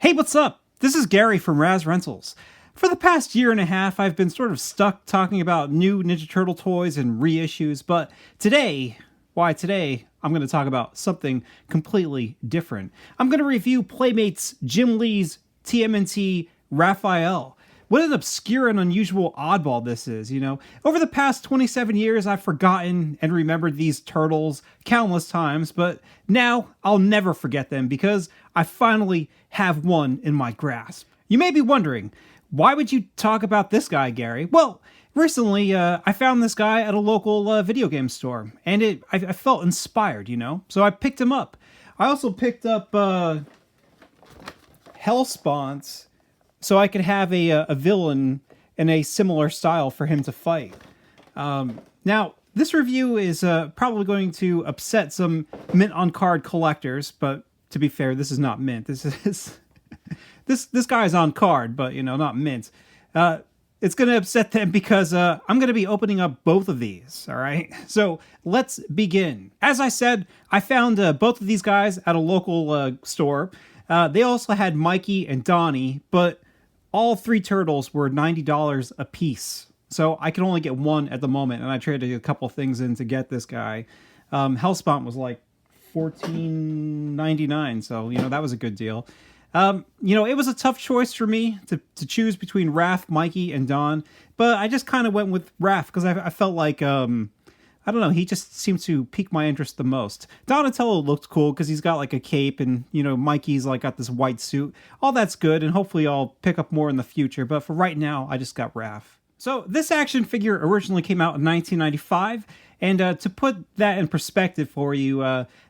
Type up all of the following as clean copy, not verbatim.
Hey, what's up? This is Gary from Raz Rentals. For the past year and a half, I've been sort of stuck talking about new Ninja Turtle toys and reissues, but today, I'm going to talk about something completely different. I'm going to review Playmates Jim Lee's TMNT Raphael. What an obscure and unusual oddball this is, you know? Over the past 27 years, I've forgotten and remembered these turtles countless times, but now I'll never forget them because I finally have one in my grasp. You may be wondering, why would you talk about this guy, Gary? Well, recently, I found this guy at a local video game store, and I felt inspired, you know? So I picked him up. I also picked up Hellspawn's, so I could have a villain in a similar style for him to fight. Now, this review is probably going to upset some Mint on card collectors, but to be fair, this is not Mint. This is this guy is on card, but you know, not Mint. It's going to upset them because I'm going to be opening up both of these. All right, so let's begin. As I said, I found both of these guys at a local store. They also had Mikey and Donnie, but all three turtles were $90 a piece. So I could only get one at the moment, and I traded a couple things in to get this guy. Hellspawn was like $14.99, so you know that was a good deal. You know, it was a tough choice for me to choose between Raph, Mikey, and Don, but I just kind of went with Raph because I felt like I don't know, he just seemed to pique my interest the most. Donatello looked cool because he's got like a cape, and you know, Mikey's like got this white suit. All that's good, and hopefully I'll pick up more in the future, but for right now, I just got Raph. So this action figure originally came out in 1995, and to put that in perspective for you,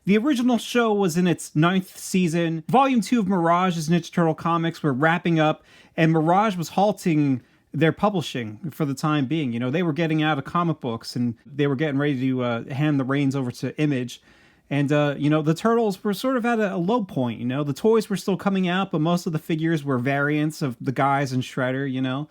the original show was in its 9th season. Volume 2 of Mirage's Ninja Turtle comics were wrapping up, and Mirage was halting their publishing for the time being. You know, they were getting out of comic books, and they were getting ready to hand the reins over to Image. And, you know, the Turtles were sort of at a low point, you know. The toys were still coming out, but most of the figures were variants of the guys and Shredder, you know.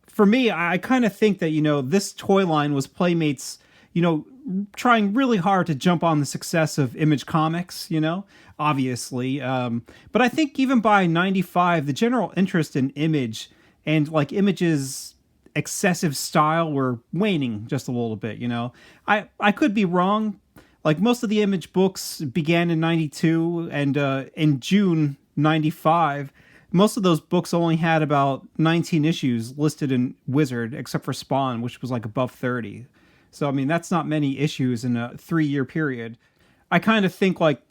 For me, I kind of think that, you know, this toy line was Playmates, you know, trying really hard to jump on the success of Image Comics, you know, obviously. But I think even by 95, the general interest in Image and like Image's excessive style were waning just a little bit, you know. I could be wrong. Like most of the Image books began in 92, and in June 95, most of those books only had about 19 issues listed in Wizard, except for Spawn, which was like above 30. So, I mean, that's not many issues in a 3-year period. I kind of think like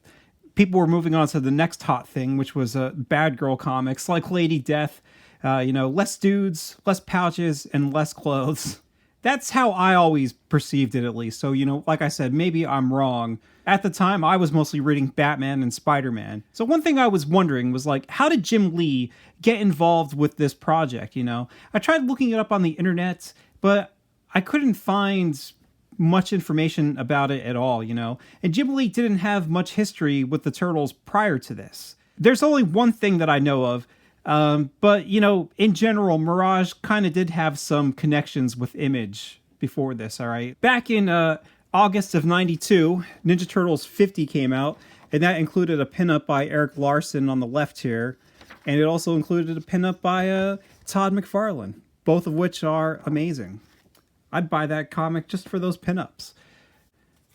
people were moving on to the next hot thing, which was Bad Girl comics, like Lady Death. You know, less dudes, less pouches, and less clothes. That's how I always perceived it, at least. So, you know, like I said, maybe I'm wrong. At the time, I was mostly reading Batman and Spider-Man. So one thing I was wondering was, like, how did Jim Lee get involved with this project, you know? I tried looking it up on the internet, but I couldn't find much information about it at all, you know? And Jim Lee didn't have much history with the Turtles prior to this. There's only one thing that I know of, but, you know, in general, Mirage kind of did have some connections with Image before this, all right? Back in August of 92, Ninja Turtles 50 came out, and that included a pinup by Eric Larson on the left here, and it also included a pinup by Todd McFarlane, both of which are amazing. I'd buy that comic just for those pinups.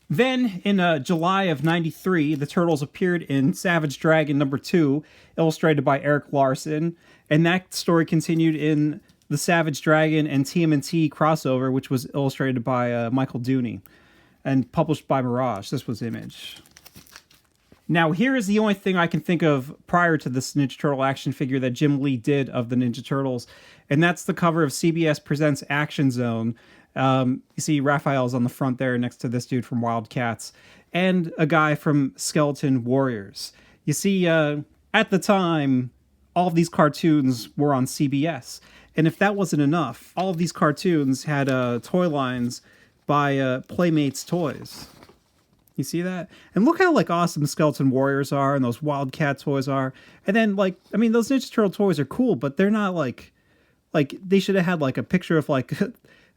Then, in July of 93, the Turtles appeared in Savage Dragon #2, illustrated by Eric Larson, and that story continued in the Savage Dragon and TMNT crossover, which was illustrated by Michael Dooney, and published by Mirage. This was Image. Now, here is the only thing I can think of prior to this Ninja Turtle action figure that Jim Lee did of the Ninja Turtles, and that's the cover of CBS Presents Action Zone. You see Raphael's on the front there next to this dude from Wildcats, and a guy from Skeleton Warriors. You see, at the time, all of these cartoons were on CBS, and if that wasn't enough, all of these cartoons had toy lines by Playmates Toys. You see that? And look how like awesome Skeleton Warriors are, and those Wildcat toys are. And then like, I mean, those Ninja Turtle toys are cool, but they're not like they should have had like a picture of like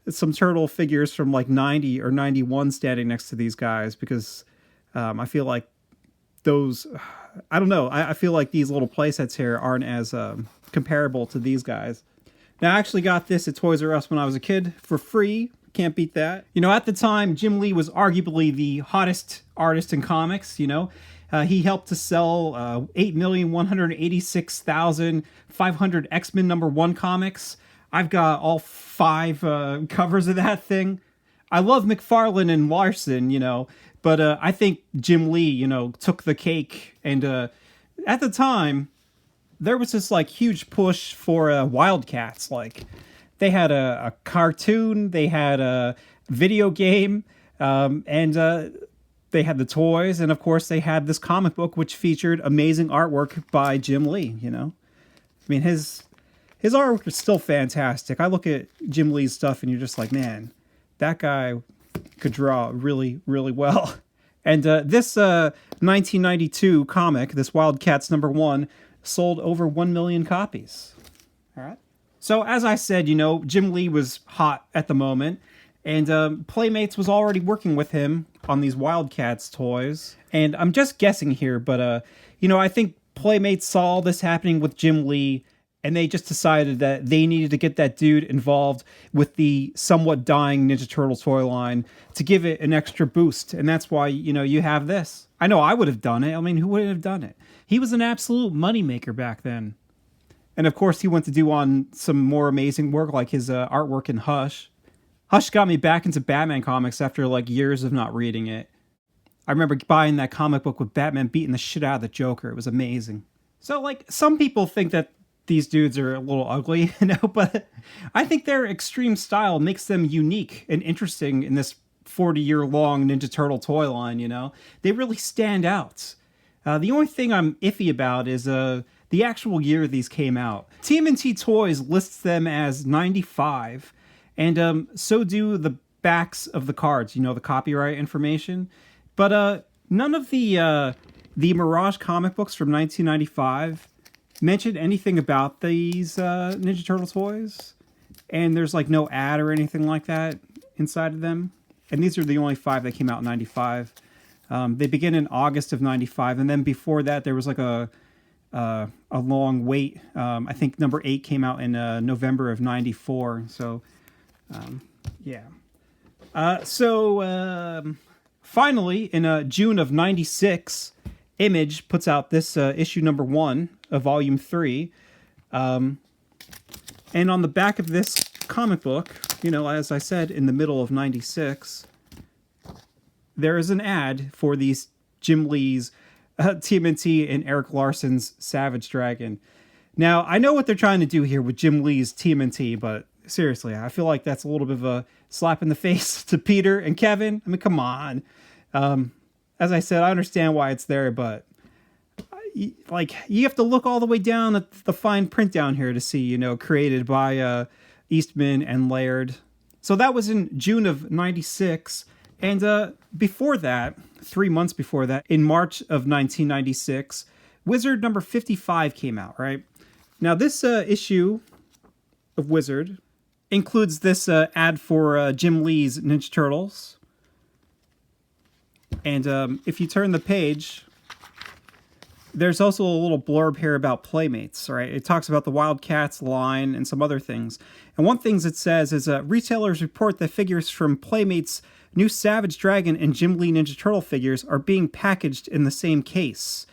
some turtle figures from like 90 or 91 standing next to these guys, because I feel like those, I don't know. I feel like these little playsets here aren't as comparable to these guys. Now, I actually got this at Toys R Us when I was a kid for free. Can't beat that. You know, at the time, Jim Lee was arguably the hottest artist in comics, you know. He helped to sell 8,186,500 X-Men #1 comics. I've got all 5 covers of that thing. I love McFarlane and Larson, you know, but I think Jim Lee, you know, took the cake. And at the time, there was this like huge push for Wildcats. Like, they had a cartoon, they had a video game, and they had the toys, and of course they had this comic book which featured amazing artwork by Jim Lee. You know, I mean, his artwork is still fantastic. I look at Jim Lee's stuff and you're just like, man, that guy could draw really, really well. And this 1992 comic, this Wildcats #1, sold over 1 million copies. All right. So as I said, you know, Jim Lee was hot at the moment, and Playmates was already working with him on these Wildcats toys. And I'm just guessing here, but you know, I think Playmates saw all this happening with Jim Lee, and they just decided that they needed to get that dude involved with the somewhat dying Ninja Turtle toy line to give it an extra boost. And that's why, you know, you have this. I know I would have done it. I mean, who wouldn't have done it? He was an absolute moneymaker back then. And of course, he went to do on some more amazing work, like his artwork in Hush. Hush got me back into Batman comics after like years of not reading it. I remember buying that comic book with Batman beating the shit out of the Joker. It was amazing. So, like, some people think that these dudes are a little ugly, you know, but I think their extreme style makes them unique and interesting in this 40-year-long Ninja Turtle toy line, you know? They really stand out. The only thing I'm iffy about is the actual year these came out. TMNT Toys lists them as 95, and so do the backs of the cards, you know, the copyright information. But none of the Mirage comic books from 1995 mention anything about these Ninja Turtle toys. And there's like no ad or anything like that inside of them. And these are the only 5 that came out in 95. They begin in August of 95, and then before that there was like a long wait. I think number 8 came out in November of 94. So, yeah. Finally, in June of 96, Image puts out this issue #1 of Volume 3. And on the back of this comic book, you know, as I said, in the middle of 96, there is an ad for these Jim Lee's TMNT and Eric Larson's Savage Dragon. Now, I know what they're trying to do here with Jim Lee's TMNT, but seriously, I feel like that's a little bit of a slap in the face to Peter and Kevin. I mean, come on. As I said, I understand why it's there, but like, you have to look all the way down at the fine print down here to see, you know, created by Eastman and Laird. So that was in June of 96. And before that, 3 months before that, in March of 1996, Wizard number 55 came out, right? Now, this issue of Wizard includes this ad for Jim Lee's Ninja Turtles. And if you turn the page, there's also a little blurb here about Playmates, right? It talks about the Wildcats line and some other things. And one thing it says is retailers report that figures from Playmates' new Savage Dragon and Jim Lee Ninja Turtle figures are being packaged in the same case.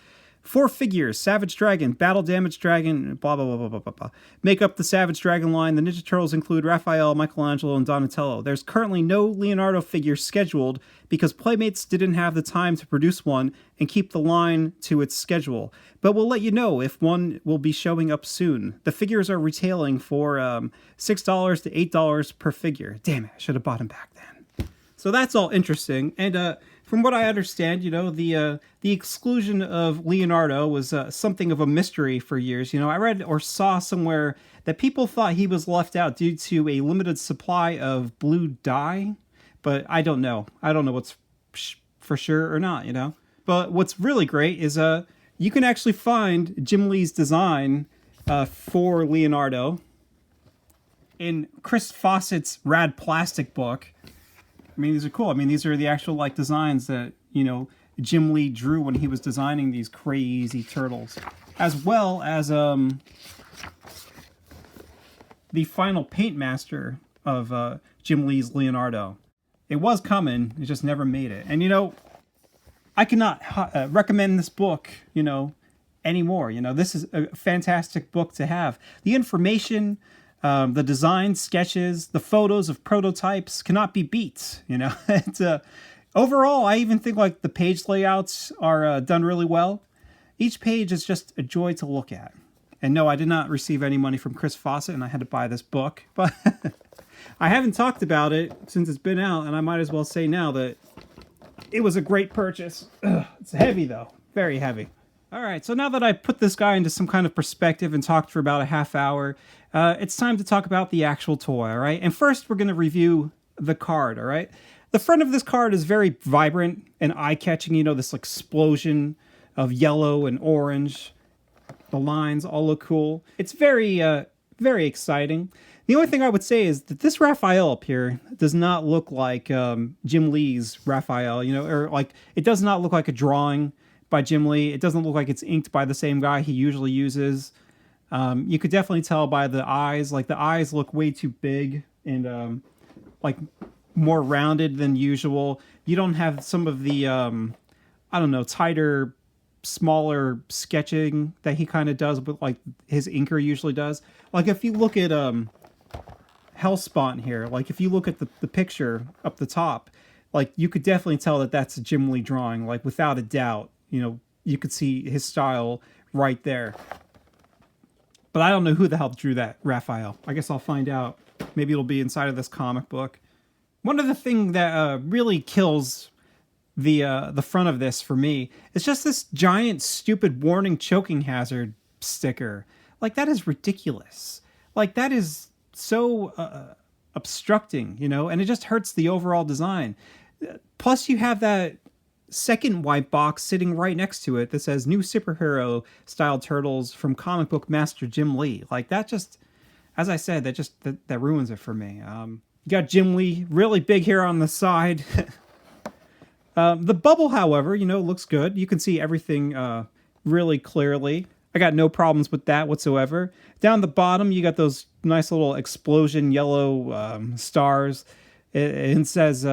4 figures, Savage Dragon, Battle Damage Dragon, blah, blah, blah, blah, blah, blah, blah, make up the Savage Dragon line. The Ninja Turtles include Raphael, Michelangelo, and Donatello. There's currently no Leonardo figures scheduled because Playmates didn't have the time to produce one and keep the line to its schedule. But we'll let you know if one will be showing up soon. The figures are retailing for $6 to $8 per figure. Damn it, I should have bought them back then. So that's all interesting. And from what I understand, you know, the exclusion of Leonardo was something of a mystery for years. You know, I read or saw somewhere that people thought he was left out due to a limited supply of blue dye, but I don't know. I don't know what's for sure or not, you know. But what's really great is you can actually find Jim Lee's design for Leonardo in Chris Fawcett's Rad Plastic book. I mean, these are cool. I mean, these are the actual, like, designs that, you know, Jim Lee drew when he was designing these crazy turtles, as well as the final paint master of Jim Lee's Leonardo. It was coming, it just never made it. And I cannot recommend this book, anymore. This is a fantastic book to have. The information, the design sketches, the photos of prototypes cannot be beat. It's, overall, I even think like the page layouts are done really well. Each page is just a joy to look at. And no, I did not receive any money from Chris Fawcett, and I had to buy this book. But I haven't talked about it since it's been out, and I might as well say now that it was a great purchase. It's heavy, though. Very heavy. All right, so now that I put this guy into some kind of perspective and talked for about a half hour, it's time to talk about the actual toy, all right? And first, we're going to review the card, all right? The front of this card is very vibrant and eye-catching, this explosion of yellow and orange. The lines all look cool. It's very, very exciting. The only thing I would say is that this Raphael up here does not look like Jim Lee's Raphael, or like it does not look like a drawing by Jim Lee. It doesn't look like it's inked by the same guy he usually uses. You could definitely tell by the eyes. Like the eyes look way too big and like more rounded than usual. You don't have some of the, tighter, smaller sketching that he kind of does, but like his inker usually does. Like if you look at Hellspawn here, like if you look at the picture up the top, like you could definitely tell that that's a Jim Lee drawing, like without a doubt. You could see his style right there. But I don't know who the hell drew that Raphael. I guess I'll find out. Maybe it'll be inside of this comic book. One of the things that really kills the front of this for me is just this giant, stupid warning choking hazard sticker. Like, that is ridiculous. Like, that is so obstructing, and it just hurts the overall design. Plus, you have that second white box sitting right next to it that says new superhero style turtles from comic book master Jim Lee. Like, that just, as I said, that ruins it for me. You got Jim Lee really big here on the side. The bubble, however, looks good. You can see everything really clearly. I got no problems with that whatsoever. Down the bottom, you got those nice little explosion yellow stars. It says,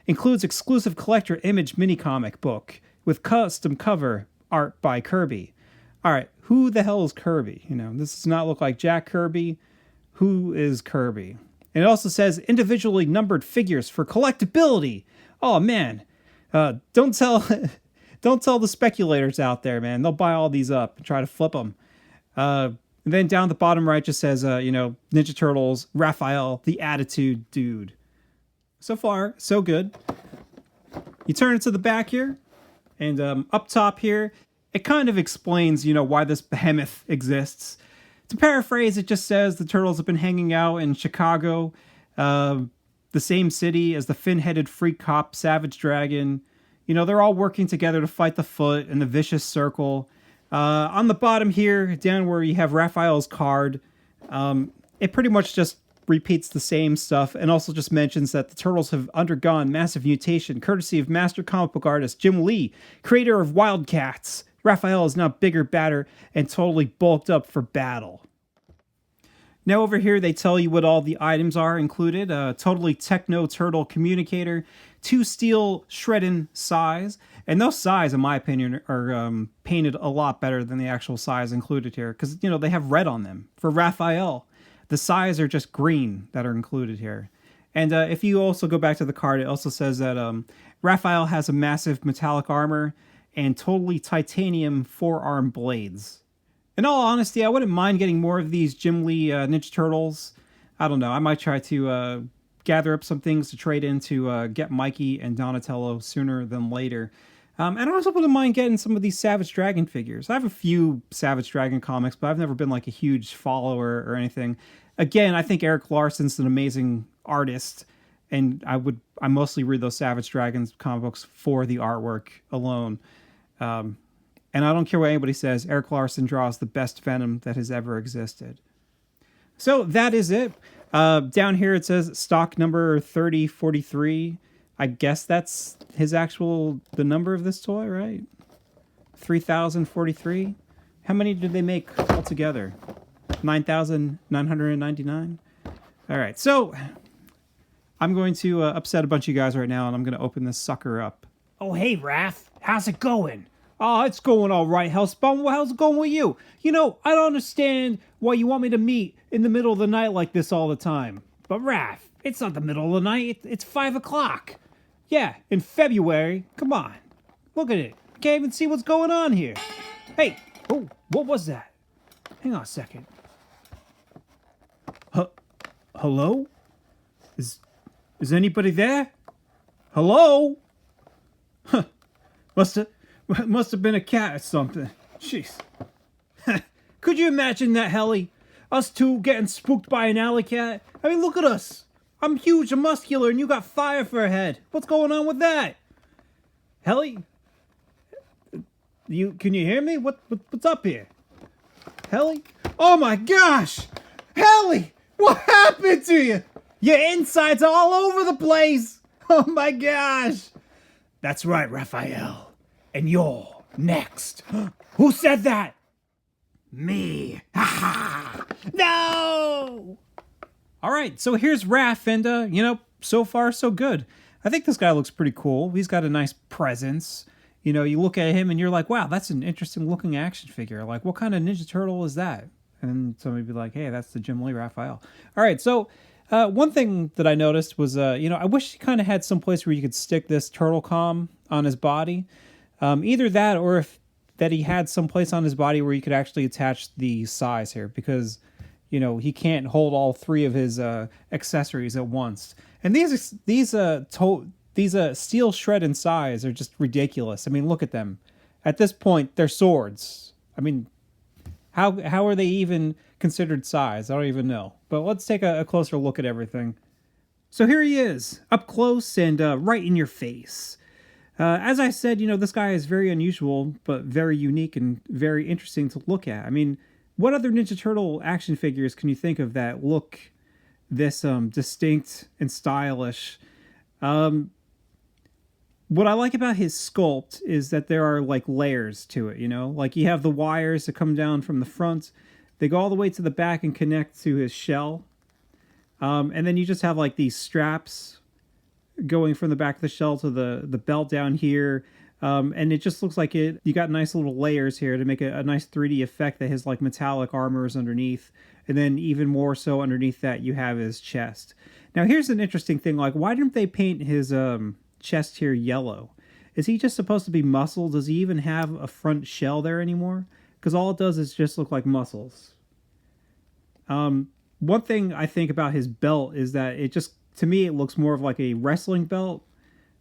includes exclusive collector image mini comic book with custom cover art by Kirby. All right, who the hell is Kirby? This does not look like Jack Kirby. Who is Kirby? And it also says individually numbered figures for collectability. Oh, man. Don't tell the speculators out there, man. They'll buy all these up and try to flip them. And then down the bottom right just says, Ninja Turtles, Raphael, the Attitude Dude. So far, so good. You turn it to the back here, and up top here, it kind of explains, why this behemoth exists. To paraphrase, it just says the Turtles have been hanging out in Chicago, the same city as the fin-headed freak cop Savage Dragon. They're all working together to fight the Foot and the Vicious Circle. On the bottom here, down where you have Raphael's card, it pretty much just repeats the same stuff and also just mentions that the Turtles have undergone massive mutation courtesy of master comic book artist Jim Lee, creator of Wildcats. Raphael is now bigger, badder, and totally bulked up for battle. Now over here they tell you what all the items are included. A totally techno turtle communicator, 2 steel shredding size, and those size, in my opinion, are painted a lot better than the actual size included here because, they have red on them. For Raphael, the size are just green that are included here. And if you also go back to the card, it also says that Raphael has a massive metallic armor and totally titanium forearm blades. In all honesty, I wouldn't mind getting more of these Jim Lee Ninja Turtles. I don't know. I might try to gather up some things to trade in to get Mikey and Donatello sooner than later. And I also wouldn't mind getting some of these Savage Dragon figures. I have a few Savage Dragon comics, but I've never been like a huge follower or anything. Again, I think Eric Larson's an amazing artist, and I mostly read those Savage Dragons comic books for the artwork alone. And I don't care what anybody says, Eric Larson draws the best Venom that has ever existed. So that is it. Down here it says stock number 3043. I guess that's the number of this toy, right? 3,043. How many did they make altogether? 9,999. All right, so I'm going to upset a bunch of you guys right now, and I'm going to open this sucker up. Oh, hey, Raph. How's it going? Oh, it's going all right, Hellspawn. How's it going with you? You know, I don't understand why you want me to meet in the middle of the night like this all the time. But, Raph, it's not the middle of the night. It's 5 o'clock. Yeah, in February. Come on. Look at it. Can't even see what's going on here. Hey, Oh, what was that? hang on a second. Hello? Is anybody there? Hello? Huh. Must have been a cat or something. Jeez. Could you imagine that, Helly? Us two getting spooked by an alley cat? I mean, look at us. I'm huge and muscular, and you got fire for a head. What's going on with that? Helly? Can you hear me? What's up here? Helly? Oh my gosh! Helly! What happened to you? Your insides are all over the place! Oh my gosh! That's right, Raphael. And you're next. Who said that? Me. Ha ha! No! All right, so here's Raph, and so far so good. I think this guy looks pretty cool. He's got a nice presence. You know, you look at him and you're like, wow, that's an interesting looking action figure. Like, what kind of Ninja Turtle is that? And somebody would be like, hey, that's the Jim Lee Raphael. All right, so one thing that I noticed was, I wish he kind of had some place where you could stick this turtle comm on his body. Either that or that he had some place on his body where you could actually attach the size here, because, he can't hold all three of his accessories at once. And these steel shred and size are just ridiculous. I mean, look at them. At this point, they're swords. I mean, how are they even considered size? I don't even know. But let's take a closer look at everything. So here he is, up close and right in your face. As I said, this guy is very unusual, but very unique and very interesting to look at. I mean, what other Ninja Turtle action figures can you think of that look this distinct and stylish? What I like about his sculpt is that there are like layers to it, like you have the wires that come down from the front, they go all the way to the back and connect to his shell. And then you just have like these straps going from the back of the shell to the belt down here. And it just looks like you got nice little layers here to make a nice 3D effect that has like metallic armors underneath. And then even more so underneath that, you have his chest. Now here's an interesting thing. Like, why didn't they paint his chest here yellow? Is he just supposed to be muscle? Does he even have a front shell there anymore? Because all it does is just look like muscles. One thing I think about his belt is that to me, it looks more of like a wrestling belt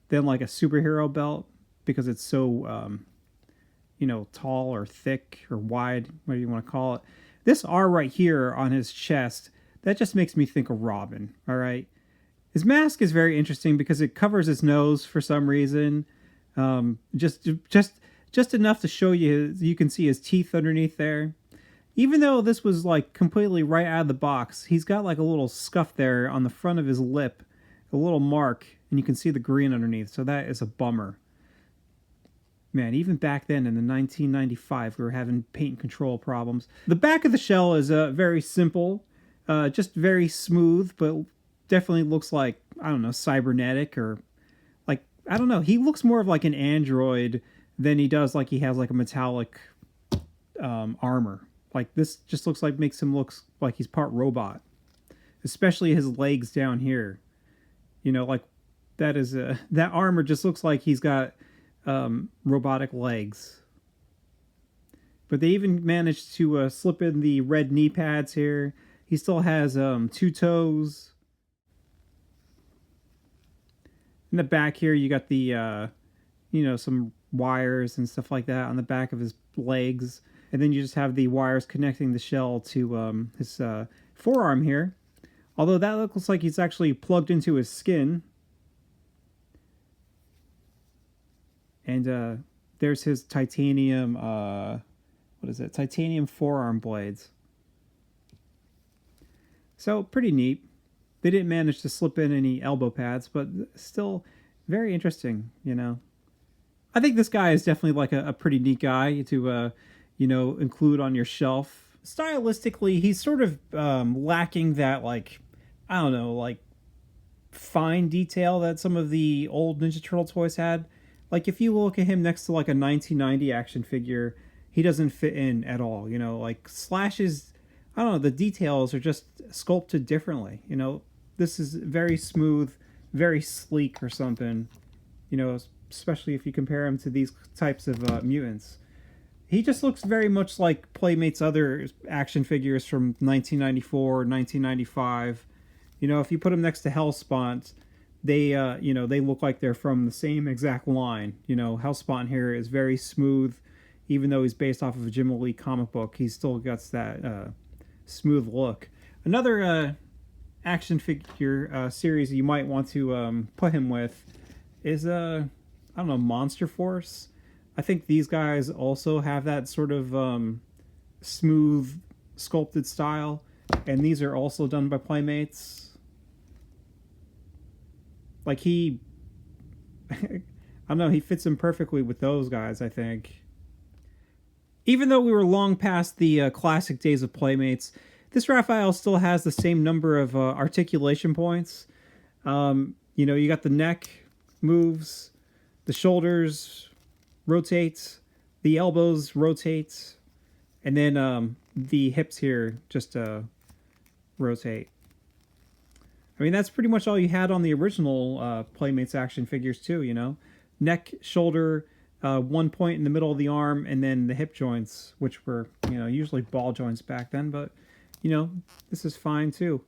than like a superhero belt, because it's so, tall or thick or wide, whatever you want to call it. This R right here on his chest, that just makes me think of Robin, all right? His mask is very interesting because it covers his nose for some reason. Just enough to show you can see his teeth underneath there. Even though this was like completely right out of the box, he's got like a little scuff there on the front of his lip, a little mark, and you can see the green underneath, so that is a bummer. Man, even back then in the 1995, we were having paint control problems. The back of the shell is very simple, just very smooth, but definitely looks like, I don't know, cybernetic, or like, I don't know. He looks more of like an android than he does like he has like a metallic armor. Like, this just makes him look like he's part robot, especially his legs down here. Like that armor just looks like he's got robotic legs. But they even managed to slip in the red knee pads here. He still has 2 toes. In the back here, you got the some wires and stuff like that on the back of his legs, and then you just have the wires connecting the shell to his forearm here. Although that looks like he's actually plugged into his skin. And there's his titanium, titanium forearm blades. So, pretty neat. They didn't manage to slip in any elbow pads, but still Very interesting, you know. I think this guy is definitely like a pretty neat guy to, include on your shelf. Stylistically, he's sort of lacking that, like, I don't know, like fine detail that some of the old Ninja Turtle toys had. Like, if you look at him next to like a 1990 action figure, he doesn't fit in at all. You know, like Slash's, I don't know, the details are just sculpted differently. You know, this is very smooth, very sleek or something. You know, especially if you compare him to these types of mutants. He just looks very much like Playmates' other action figures from 1994, 1995. You know, if you put him next to Hellspawn, they look like they're from the same exact line. You know, Hellspawn here is very smooth, even though he's based off of a Jim Lee comic book. He still got that smooth look. Another action figure series you might want to put him with is I don't know, Monster Force. I think these guys also have that sort of smooth sculpted style, and these are also done by Playmates. Like he, I don't know, he fits in perfectly with those guys, I think. Even though we were long past the classic days of Playmates, this Raphael still has the same number of articulation points. You got the neck moves, the shoulders rotate, the elbows rotate, and then the hips here just rotate. I mean, that's pretty much all you had on the original Playmates action figures too, you know? Neck, shoulder, 1 point in the middle of the arm, and then the hip joints, which were, usually ball joints back then, but, this is fine too.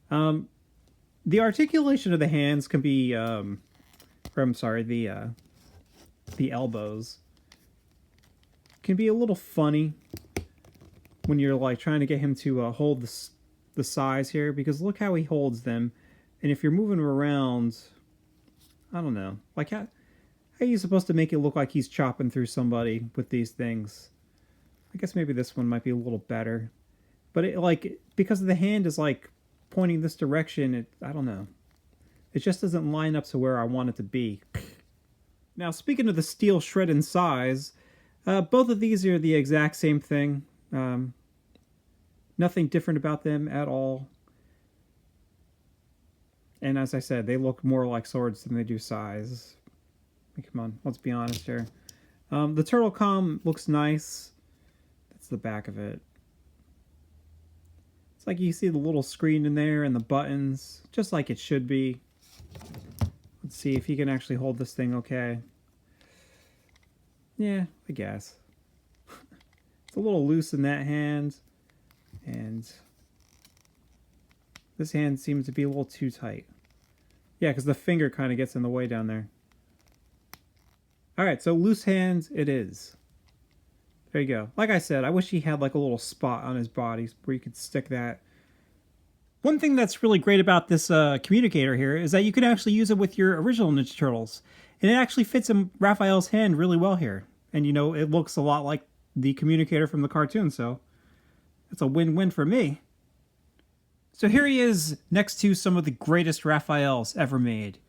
The articulation of the hands can be, the elbows can be a little funny when you're like trying to get him to hold the size here, because look how he holds them, and if you're moving him around, I don't know, like how are you supposed to make it look like he's chopping through somebody with these things? I guess maybe this one might be a little better, but it, like, because the hand is like pointing this direction, I don't know, it just doesn't line up to where I want it to be. Now, speaking of the steel shred and size, both of these are the exact same thing. Nothing different about them at all. And as I said, they look more like swords than they do size. Come on, let's be honest here. The turtle comm looks nice. That's the back of it. It's like you see the little screen in there and the buttons, just like it should be. Let's see if he can actually hold this thing okay. Yeah, I guess. It's a little loose in that hand. And this hand seems to be a little too tight. Yeah, because the finger kind of gets in the way down there. Alright, so loose hands it is. There you go. Like I said, I wish he had like a little spot on his body where you could stick that. One thing that's really great about this communicator here is that you can actually use it with your original Ninja Turtles. And it actually fits in Raphael's hand really well here. And it looks a lot like the communicator from the cartoon, so it's a win-win for me. So here he is next to some of the greatest Raphaels ever made.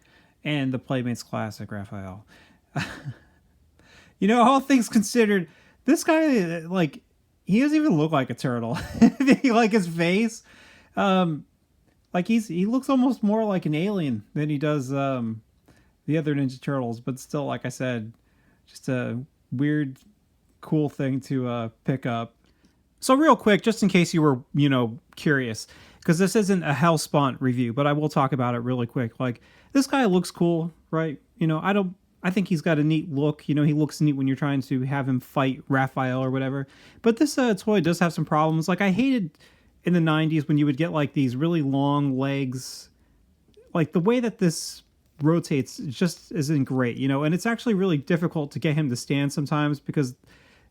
And the Playmates Classic Raphael. All things considered, this guy, like, he doesn't even look like a turtle. Like his face, like he looks almost more like an alien than he does the other Ninja Turtles. But still, like I said, just a weird, cool thing to pick up. So real quick, just in case you were, curious, because this isn't a Hellspawn review, but I will talk about it really quick. Like, this guy looks cool, right? I think he's got a neat look. He looks neat when you're trying to have him fight Raphael or whatever. But this toy does have some problems. Like, I hated in the 90s when you would get like these really long legs. Like, the way that this rotates just isn't great, and it's actually really difficult to get him to stand sometimes because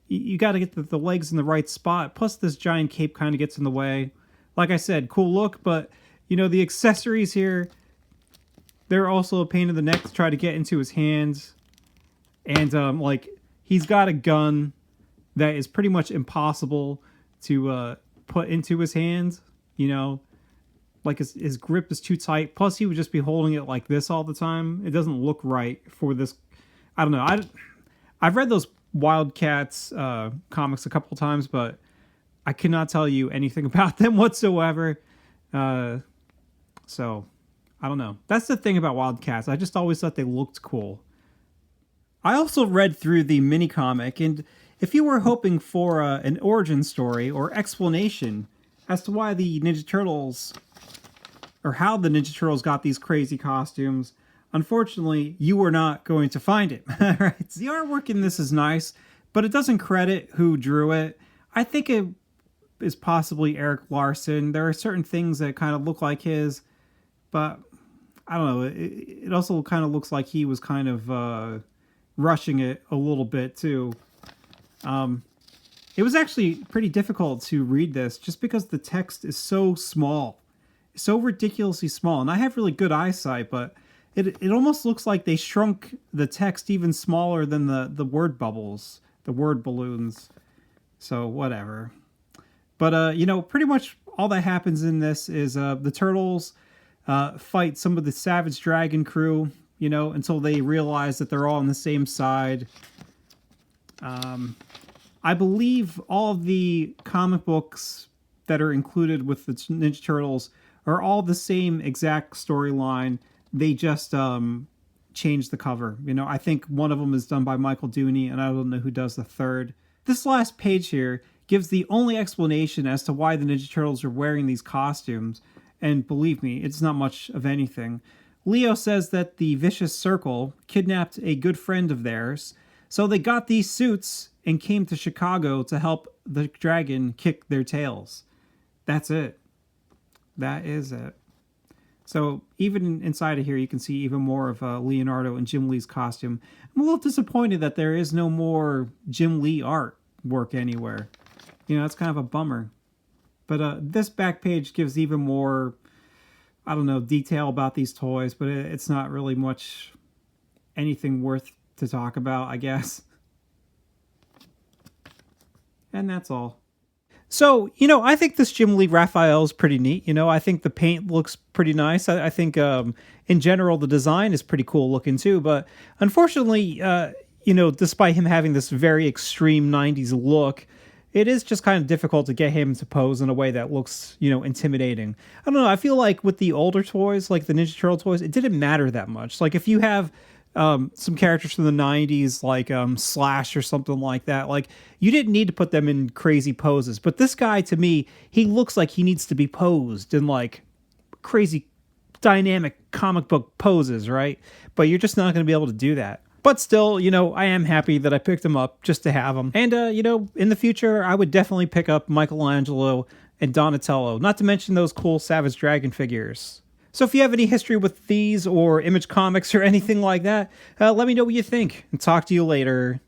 you got to get the legs in the right spot. Plus, this giant cape kind of gets in the way. Like I said, cool look, but the accessories here, they're also a pain in the neck to try to get into his hands. And like, he's got a gun that is pretty much impossible to put into his hands. like his grip is too tight. Plus, he would just be holding it like this all the time. It doesn't look right for this. I don't know. I've read those Wildcats comics a couple times, but I cannot tell you anything about them whatsoever. So I don't know. That's the thing about Wildcats. I just always thought they looked cool. I also read through the mini comic, and if you were hoping for an origin story or explanation as to why the Ninja Turtles, or how the Ninja Turtles got these crazy costumes, unfortunately, you were not going to find it. Right? The artwork in this is nice, but it doesn't credit who drew it. I think it is possibly Eric Larson. There are certain things that kind of look like his, but I don't know. It also kind of looks like he was kind of rushing it a little bit too. It was actually pretty difficult to read this just because the text is so small, so ridiculously small. And I have really good eyesight, but it almost looks like they shrunk the text even smaller than the word bubbles, the word balloons. So whatever. But, pretty much all that happens in this is the Turtles fight some of the Savage Dragon crew, until they realize that they're all on the same side. I believe all of the comic books that are included with the Ninja Turtles are all the same exact storyline. They just changed the cover. I think one of them is done by Michael Dooney, and I don't know who does the third. This last page here gives the only explanation as to why the Ninja Turtles are wearing these costumes, and believe me, it's not much of anything. Leo says that the Vicious Circle kidnapped a good friend of theirs, so they got these suits and came to Chicago to help the dragon kick their tails. That's it. That is it. So even inside of here, you can see even more of Leonardo and Jim Lee's costume. I'm a little disappointed that there is no more Jim Lee artwork anywhere. It's kind of a bummer. But this back page gives even more, detail about these toys, but it's not really much anything worth to talk about, I guess. And that's all. So, I think this Jim Lee Raphael is pretty neat. I think the paint looks pretty nice. I think, in general, the design is pretty cool looking too. But unfortunately, despite him having this very extreme 90s look, it is just kind of difficult to get him to pose in a way that looks, intimidating. I don't know. I feel like with the older toys, like the Ninja Turtle toys, it didn't matter that much. Like if you have some characters from the 90s, like Slash or something like that, like you didn't need to put them in crazy poses. But this guy, to me, he looks like he needs to be posed in like crazy dynamic comic book poses, right? But you're just not going to be able to do that. But still, I am happy that I picked him up just to have him. And, in the future, I would definitely pick up Michelangelo and Donatello, not to mention those cool Savage Dragon figures. So if you have any history with these or Image Comics or anything like that, let me know what you think and talk to you later.